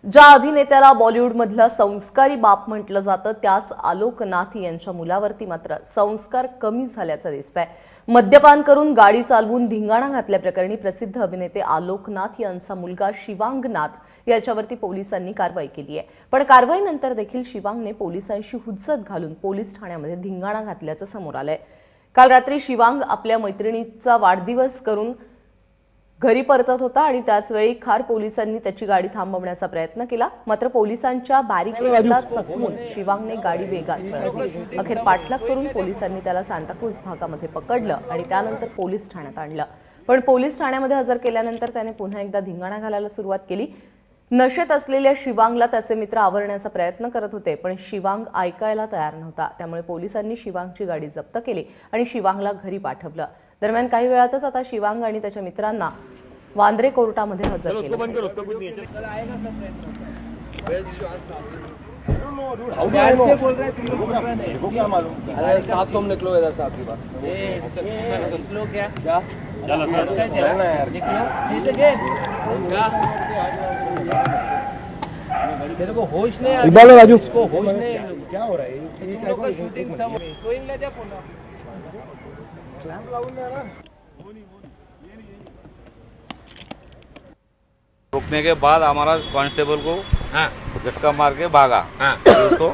ज्या अभिनेत्याला बॉलिवूडमधला संस्कारी बाप म्हटलं जातं त्याच आलोक नाथ यांच्या मुलावरती मात्र संस्कार कमी झाल्याचं दिसतंय। मद्यपान करून गाडी चालवून धिंगाणा घातल्याप्रकरणी प्रसिद्ध अभिनेते आलोक नाथ यांचा मुलगा शिवांग नाथ याच्यावरती पोलिसांनी कारवाई केली आहे। पण कारवाईनंतर देखील शिवांगने पोलिसांशी हुज्जत घालून पोलीस ठाण्यामध्ये धिंगाणा घातल्याचं समोर आलंय। काल रात्री शिवांग आपल्या मैत्रिणीचा वाढदिवस करून घरी परतत होता आणि त्याच वेळी खार पोलिसांनी त्याची गाडी थांबवण्याचा प्रयत्न केला, मात्र पोलिसांच्या बॅरिकेडला चकवून शिवांगने गाडी वेगात पळवली। अखेर पाठलाग करून पोलिसांनी त्याला सांताक्रूझ भागामध्ये पकडलं आणि त्यानंतर पोलीस ठाण्यात आणलं। पण पोलीस ठाण्यामध्ये हजर केल्यानंतर त्याने पुन्हा एकदा धिंगाणा घालायला सुरुवात केली। नशेत असलेल्या शिवांगला त्याचे मित्र आवरण्याचा प्रयत्न करत होते, पण शिवांग ऐकायला तयार नव्हता। त्यामुळे पोलिसांनी शिवांगची गाडी जप्त केली आणि शिवांगला घरी पाठवलं। दरम्यान काही वेळातच आता शिवांग आणि त्याच्या मित्रांना वांद्रे कोर्टामध्ये हजर केलं। तेरे को होश नहीं है राजू, इसको होश नहीं है। क्या हो रहा है? तुम लोग का शूटिंग सब गोइंग ले जा पुन्हा क्लैंप लावून द्या ना। रुकने के बाद हमारा कांस्टेबल को झटका मार के भागा, उसको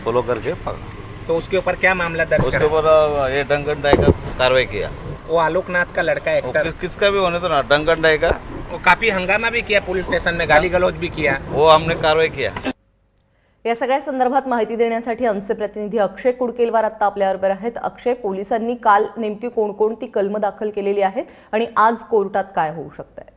फॉलो करके भागा। तो उसके ऊपर क्या मामला दर्ज? उसके ऊपर ये डंगन डाई का कार्रवाई किया। वो आलोक नाथ का लड़का एक्टर किसका भी होने तो ना, डंगन डाई का। वो काफी हंगामा भी किया पुलिस स्टेशन में, गाली गलौज भी किया, वो हमने कार्रवाई किया। या सगळ्या संदर्भात माहिती देण्यासाठी आमचे प्रतिनिधी अक्षय कुडकेलवार आता आपल्याबरोबर आहेत। अक्षय, पोलिसांनी काल नेमकी कोणकोणती कलम दाखल केलेली आहेत आणि आज कोर्टात काय होऊ शकतंय?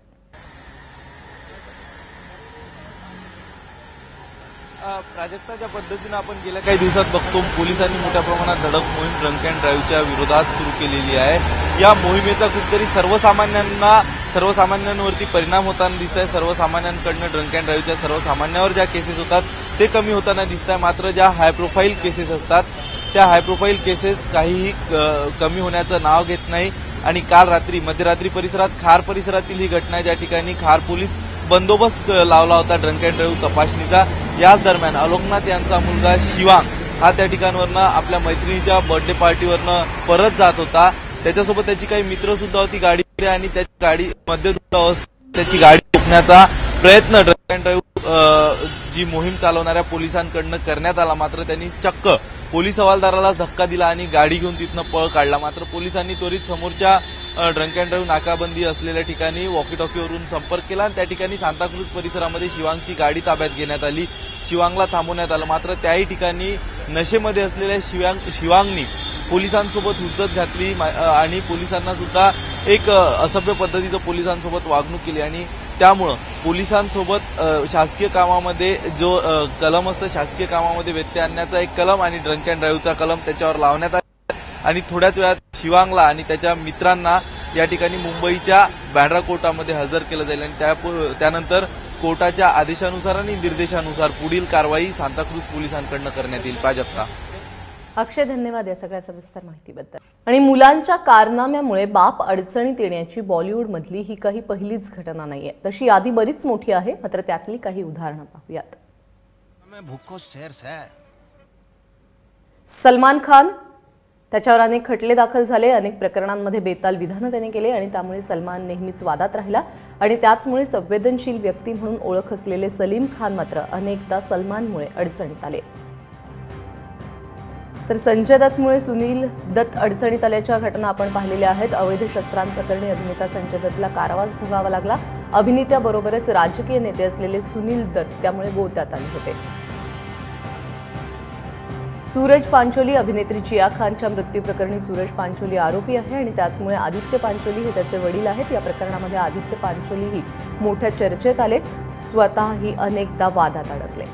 प्राजक्ता, ज्या पद्धतीने आपण गेल्या काही दिवसात बघतो, पोलिसांनी मोठ्या प्रमाणात धडक मोहीम ड्रंक अँड ड्राईव्हच्या विरोधात सुरू केलेली आहे। या मोहिमेचा कुठेतरी सर्वसामान्यांवरती परिणाम होताना दिसत आहे। सर्वसामान्यांकडनं ड्रंक अँड ड्राईव्हच्या सर्वसामान्यावर ज्या केसेस होतात ते कमी होताना दिसत आहे, मात्र ज्या हाय प्रोफाईल केसेस असतात त्या हाय प्रोफाईल केसेस काहीही कमी होण्याचं नाव घेत नाही। आणि काल रात्री मध्यरात्री परिसरात खार परिसरातील ही घटना, ज्या ठिकाणी खार पोलीस बंदोबस्त लावला होता ड्रंक अँड ड्राईव्ह तपासणीचा, याच दरम्यान आलोकनाथ यांचा मुलगा शिवांग हा त्या ठिकाणवरनं आपल्या मैत्रिणीच्या बर्थडे पार्टीवरनं परत जात होता। त्याच्यासोबत त्याची काही मित्र सुद्धा होती गाडीमध्ये आणि त्याची गाडी मद्यधुंद अवस्थेत त्याची गाडी रोखण्याचा प्रयत्न ड्रंक अँड ड्राईव्ह जी मोहीम चालवणाऱ्या पोलिसांकडनं करण्यात आला, मात्र त्यांनी चक्क पोलीस हवालदाराला धक्का दिला आणि गाडी घेऊन तिथनं पळ काढला। मात्र पोलिसांनी त्वरित समोरच्या ड्रंक अँड ड्राईव्ह नाकाबंदी असलेल्या ठिकाणी वॉकी टॉकीवरून संपर्क केला आणि त्या ठिकाणी सांताक्रूझ परिसरामध्ये शिवांगची गाडी ताब्यात घेण्यात आली, शिवांगला थांबवण्यात आलं। मात्र त्याही ठिकाणी नशेमध्ये असलेल्या शिवांगनी पोलिसांसोबत हुज्जत घातली आणि पोलिसांना सुद्धा एक असभ्य पद्धतीचं पोलिसांसोबत वागणूक केली आणि त्यामुळं पोलिसांसोबत शासकीय कामामध्ये जो कलम असतं, शासकीय कामामध्ये व्यत्यय आणण्याचा एक कलम आणि ड्रंक अँड ड्राईव्हचा कलम त्याच्यावर लावण्यात आला आणि थोड्याच वेळात शिवांगला आणि त्याच्या मित्रांना या ठिकाणी मुंबईच्या बँड्रा कोर्टामध्ये हजर केलं जाईल आणि त्यानंतर कोर्टाच्या आदेशानुसार आणि निर्देशानुसार पुढील कारवाई सांताक्रूझ पोलिसांकडून करण्यात येईल। प्राजक्ता, अक्षय, धन्यवाद या सगळ्या सविस्तर माहितीबद्दल। आणि मुलांच्या कारनाम्यामुळे बाप अडचणीत येण्याची बॉलिवूडमधली ही काही पहिलीच घटना नाहीये। तशी यादी बरीच मोठी आहे, मात्र त्यातली काही उदाहरणं पाहूयात। सलमान खान, त्याच्यावर अनेक खटले दाखल झाले, अनेक प्रकरणांमध्ये बेताल विधानं त्याने केले आणि त्यामुळे सलमान नेहमीच वादात राहिला आणि त्याचमुळे संवेदनशील व्यक्ती म्हणून ओळख असलेले सलीम खान मात्र अनेकदा सलमानमुळे अडचणीत आले। तर संजय दत्तमुळे सुनील दत्त अडचणीत आल्याच्या घटना आपण पाहिलेल्या आहेत। अवैध शस्त्रांप्रकरणी अभिनेता संजय दत्तला कारावास भोगावा लागला। अभिनेत्याबरोबरच राजकीय नेते असलेले सुनील दत्त त्यामुळे गोत्यात आले होते। सूरज पांचोली, अभिनेत्री चिया खानच्या मृत्यूप्रकरणी सूरज पांचोली आरोपी आहे आणि त्याचमुळे आदित्य पांचोली हे त्याचे वडील आहेत। या प्रकरणामध्ये आदित्य पांचोलीही मोठ्या चर्चेत आले, स्वतःही अनेकदा वादात अडकले।